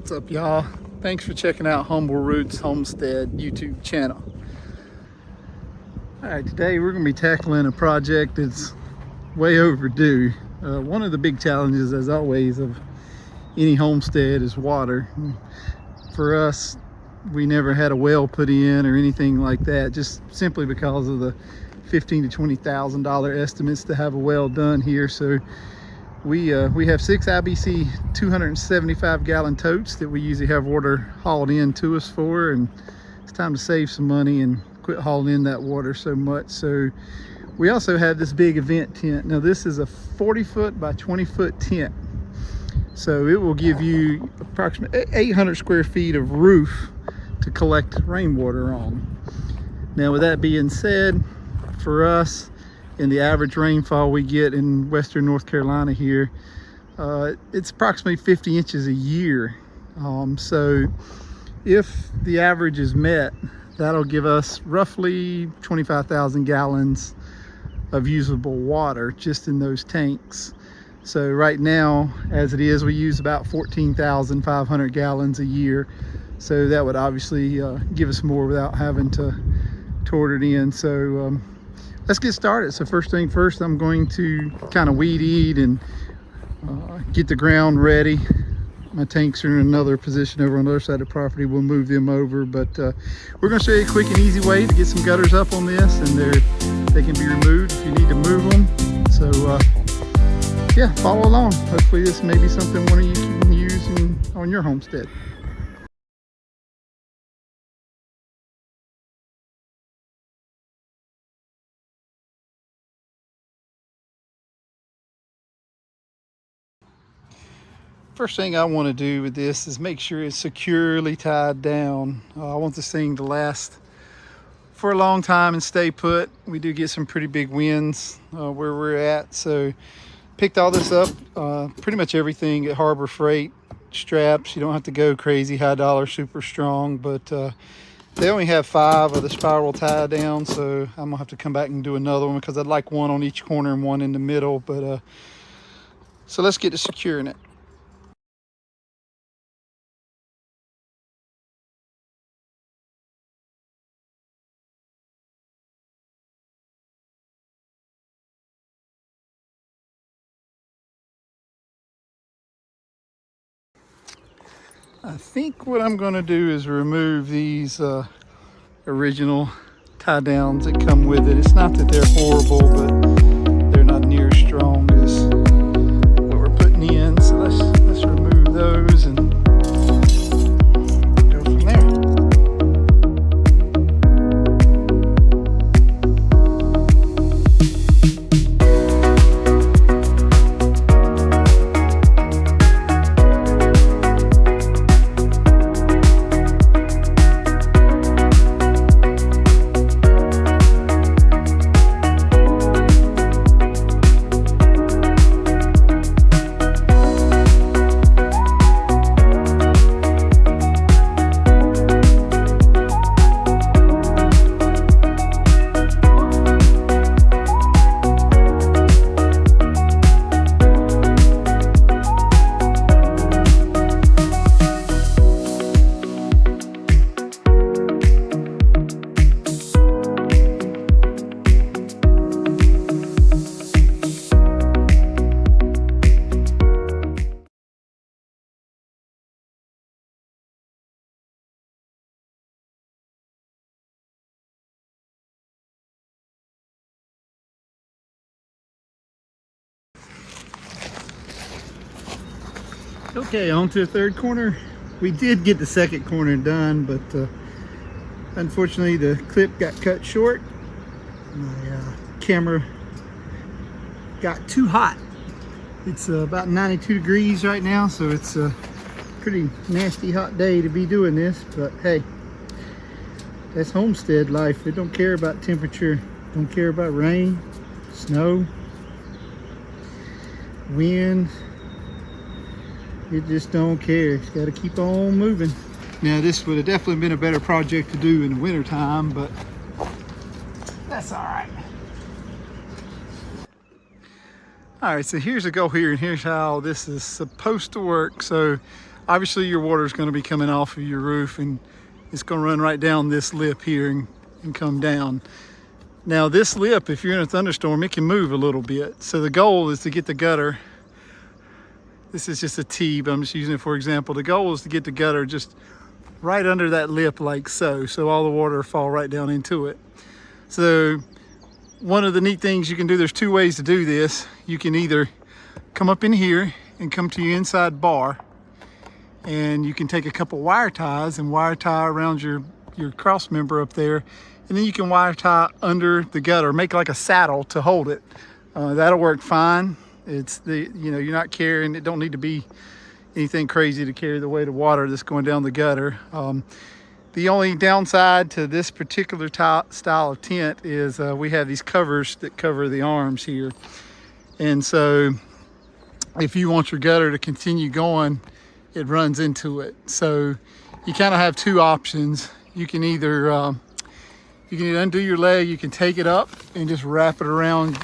What's up, y'all? Thanks for checking out Humble Roots Homestead YouTube channel. All right, today we're going to be tackling a project that's way overdue. One of the big challenges, as always, of any homestead is water. For us, we never had a well put in or anything like that, just simply because of the $15,000 to $20,000 estimates to have a well done here. So we have 6 IBC 275 gallon totes that we usually have water hauled in to us for, and it's time to save some money and quit hauling in that water so much. So we also have this big event tent. Now this is a 40-foot by 20-foot tent, so it will give you approximately 800 square feet of roof to collect rainwater on. Now with that being said, for us, in the average rainfall we get in western North Carolina here, it's approximately 50 inches a year. So if the average is met, that'll give us roughly 25,000 gallons of usable water just in those tanks. So right now, as it is, we use about 14,500 gallons a year. So that would obviously give us more without having to tour it in. So let's get started. So first thing first, I'm going to kind of weed eat and get the ground ready. My tanks are in another position over on the other side of the property. We'll move them over, but we're going to show you a quick and easy way to get some gutters up on this, and they can be removed if you need to move them. So yeah, follow along. Hopefully this may be something one of you can use on your homestead. First thing I want to do with this is make sure it's securely tied down. I want this thing to last for a long time and stay put. We do get some pretty big winds where we're at, so picked all this up, pretty much everything at Harbor Freight. Straps, you don't have to go crazy high dollar, super strong, but they only have 5 of the spiral tie down, so I'm gonna have to come back and do another one because I'd like one on each corner and one in the middle. But so let's get to securing it. I think what I'm going to do is remove these original tie downs that come with it. It's not that they're horrible, but they're not near as strong as what we're putting in. So let's remove those and go from there. Okay, on to the third corner. We did get the second corner done, but unfortunately the clip got cut short. My camera got too hot. It's about 92 degrees right now, so it's a pretty nasty hot day to be doing this, but hey, that's homestead life. They don't care about temperature, don't care about rain, snow, wind. It just don't care. It's got to keep on moving. Now this would have definitely been a better project to do in the winter time, but that's all right. All right, so here's the goal here, and here's how this is supposed to work. So obviously your water is going to be coming off of your roof, and it's going to run right down this lip here and come down. Now this lip, if you're in a thunderstorm, it can move a little bit. So the goal is to get the gutter. This is just a T, but I'm just using it for example. The goal is to get the gutter just right under that lip like so. So all the water will fall right down into it. So one of the neat things you can do, there's two ways to do this. You can either come up in here and come to your inside bar, and you can take a couple wire ties and wire tie around your cross member up there, and then you can wire tie under the gutter, make like a saddle to hold it. That'll work fine. It's the, you know, you're not carrying, it don't need to be anything crazy to carry the weight of water that's going down the gutter. The only downside to this particular style of tent is we have these covers that cover the arms here. And so if you want your gutter to continue going, it runs into it. So you kind of have two options. You can either undo your leg, you can take it up and just wrap it around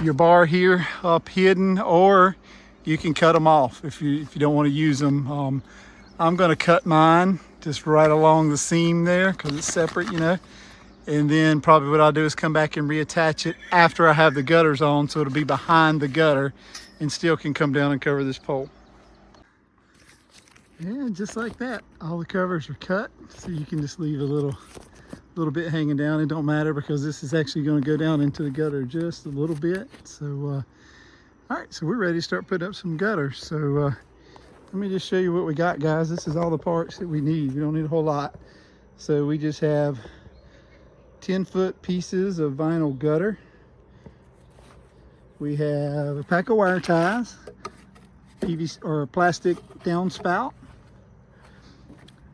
your bar here up hidden, or you can cut them off if you don't want to use them. I'm going to cut mine just right along the seam there because it's separate, you know. And then probably what I'll do is come back and reattach it after I have the gutters on, so it'll be behind the gutter and still can come down and cover this pole. And just like that, all the covers are cut, so you can just leave a little bit hanging down. It don't matter because this is actually going to go down into the gutter just a little bit. So all right, so we're ready to start putting up some gutters. So let me just show you what we got, guys. This is all the parts that we need. We don't need a whole lot. So we just have 10-foot pieces of vinyl gutter. We have a pack of wire ties, PVC or plastic downspout,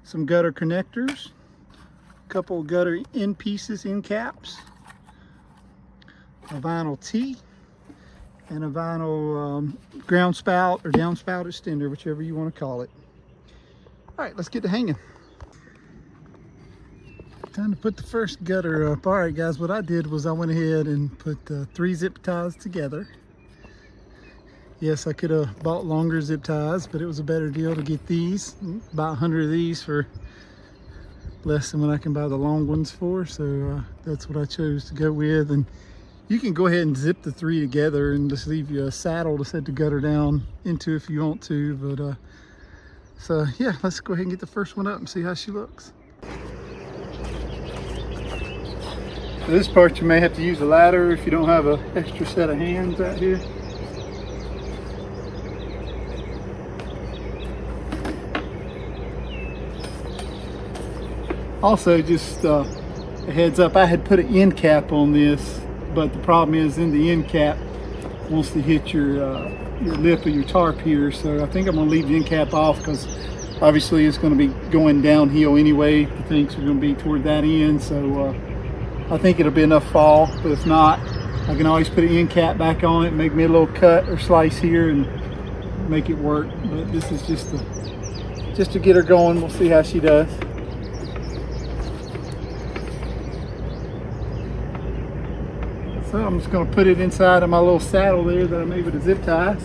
some gutter connectors, a couple of gutter end pieces, end caps, a vinyl T, and a vinyl ground spout or downspout extender, whichever you want to call it. All right, let's get to hanging. Time to put the first gutter up. All right, guys, what I did was I went ahead and put 3 zip ties together. Yes, I could have bought longer zip ties, but it was a better deal to get these. About 100 of these for less than what I can buy the long ones for. So that's what I chose to go with. And you can go ahead and zip the 3 together and just leave you a saddle to set the gutter down into if you want to. But so yeah, let's go ahead and get the first one up and see how she looks. For this part, you may have to use a ladder if you don't have an extra set of hands out here. Also, just a heads up, I had put an end cap on this, but the problem is in the end cap wants to hit your lip of your tarp here. So I think I'm going to leave the end cap off because obviously it's going to be going downhill anyway. The things are going to be toward that end. So I think it'll be enough fall, but if not, I can always put an end cap back on it, make me a little cut or slice here and make it work. But this is just to get her going. We'll see how she does. So I'm just going to put it inside of my little saddle there that I made with the zip ties.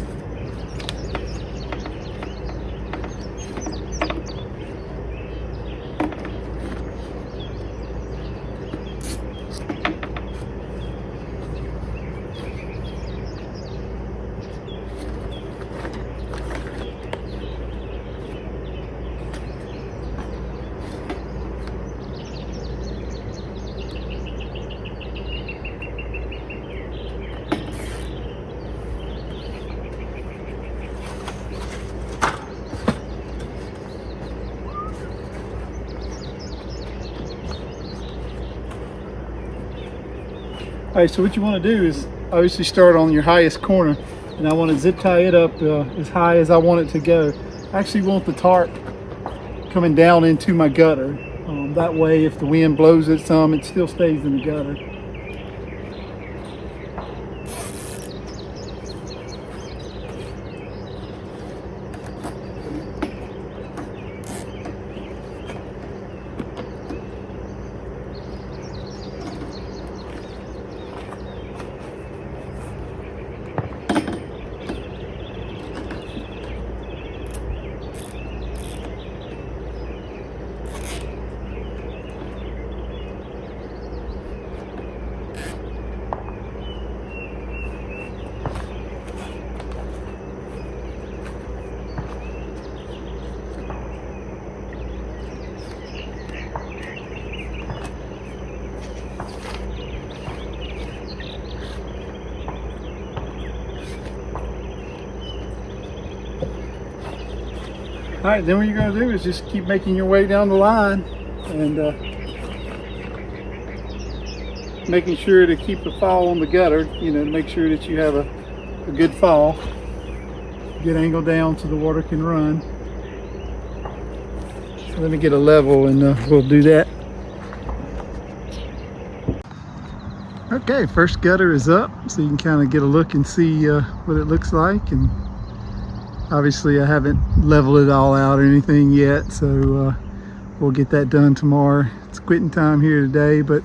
All right, so what you want to do is obviously start on your highest corner, and I want to zip tie it up as high as I want it to go. I actually want the tarp coming down into my gutter. That way, if the wind blows it some, it still stays in the gutter. All right, then what you're gonna do is just keep making your way down the line and making sure to keep the fall on the gutter, you know, make sure that you have a good fall, good angle down so the water can run. So let me get a level and we'll do that. Okay, first gutter is up, so you can kind of get a look and see what it looks like. And obviously I haven't leveled it all out or anything yet, so we'll get that done tomorrow. It's quitting time here today, but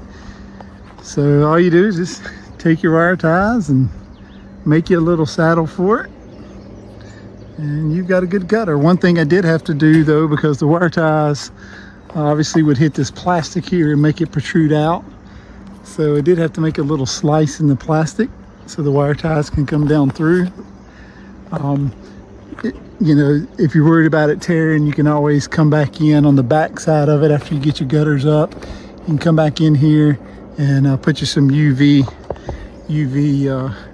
so all you do is just take your wire ties and make you a little saddle for it, and you've got a good gutter. One thing I did have to do though, because the wire ties obviously would hit this plastic here and make it protrude out, so I did have to make a little slice in the plastic so the wire ties can come down through. You know, if you're worried about it tearing, you can always come back in on the back side of it after you get your gutters up. You can come back in here and put you some UV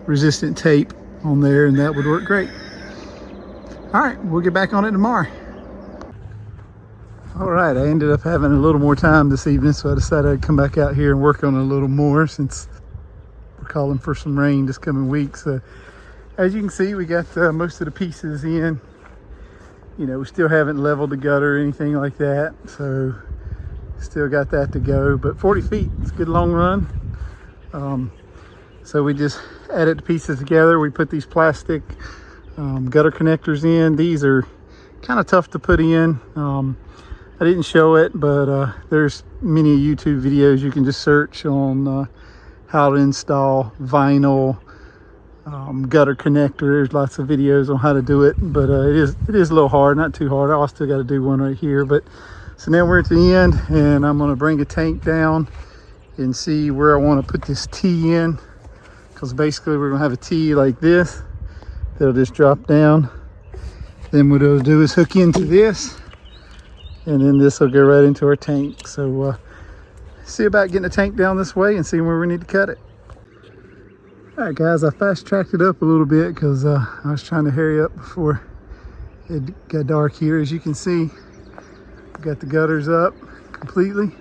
resistant tape on there, and that would work great. All right, we'll get back on it tomorrow. All right, I ended up having a little more time this evening, so I decided I'd come back out here and work on it a little more since we're calling for some rain this coming week. So as you can see, we got most of the pieces in. You know, we still haven't leveled the gutter or anything like that, so still got that to go. But 40 feet, it's a good long run. So we just added the pieces together. We put these plastic gutter connectors in. These are kind of tough to put in. I didn't show it, but there's many YouTube videos you can just search on how to install vinyl gutter connector. There's lots of videos on how to do it, but it is a little hard, not too hard. I still got to do one right here. But so now we're at the end, and I'm going to bring a tank down and see where I want to put this T in, because basically we're going to have a T like this that'll just drop down. Then what it'll do is hook into this, and then this will go right into our tank. So see about getting the tank down this way and seeing where we need to cut it. All right, guys, I fast-tracked it up a little bit because I was trying to hurry up before it got dark here. As you can see, got the gutters up completely.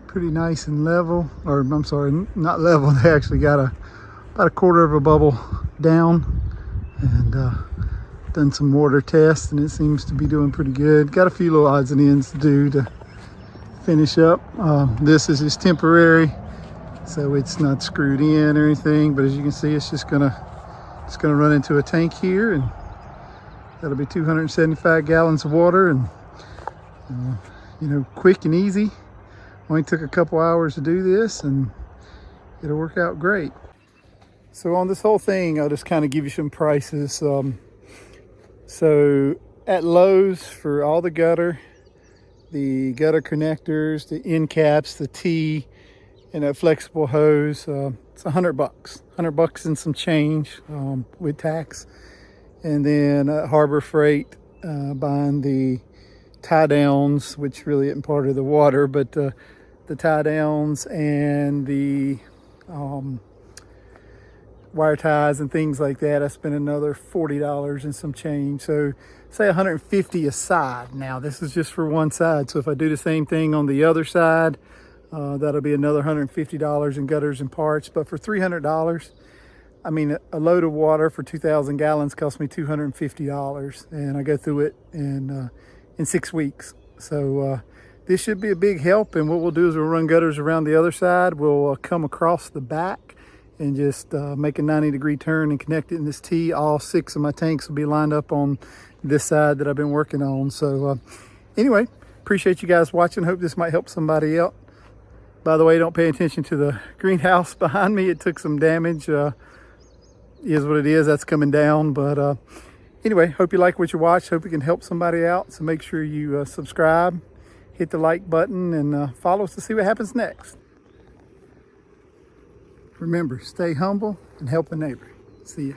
Pretty nice and level, or I'm sorry, not level. They actually got about a quarter of a bubble down, and done some water tests, and it seems to be doing pretty good. Got a few little odds and ends to do to finish up. This is just temporary, so it's not screwed in or anything, but as you can see, it's gonna run into a tank here, and that'll be 275 gallons of water, and you know, quick and easy. Only took a couple hours to do this, and it'll work out great. So on this whole thing, I'll just kind of give you some prices. So at Lowe's, for all the gutter connectors, the end caps, the T, and that flexible hose, it's $100. $100 and some change with tax. And then Harbor Freight, buying the tie downs, which really isn't part of the water, but the tie downs and the wire ties and things like that, I spent another $40 and some change. So say $150 a side. Now this is just for one side, so if I do the same thing on the other side, that'll be another $150 in gutters and parts. But for $300, I mean, a load of water for 2,000 gallons cost me $250, and I go through it in 6 weeks. So this should be a big help, and what we'll do is we'll run gutters around the other side. We'll come across the back and just make a 90-degree turn and connect it in this T. All 6 of my tanks will be lined up on this side that I've been working on. So anyway, appreciate you guys watching. Hope this might help somebody out. By the way, don't pay attention to the greenhouse behind me. It took some damage. Is what it is. That's coming down. But anyway, hope you like what you watch. Hope you can help somebody out. So make sure you subscribe, hit the like button, and follow us to see what happens next. Remember, stay humble and help a neighbor. See ya.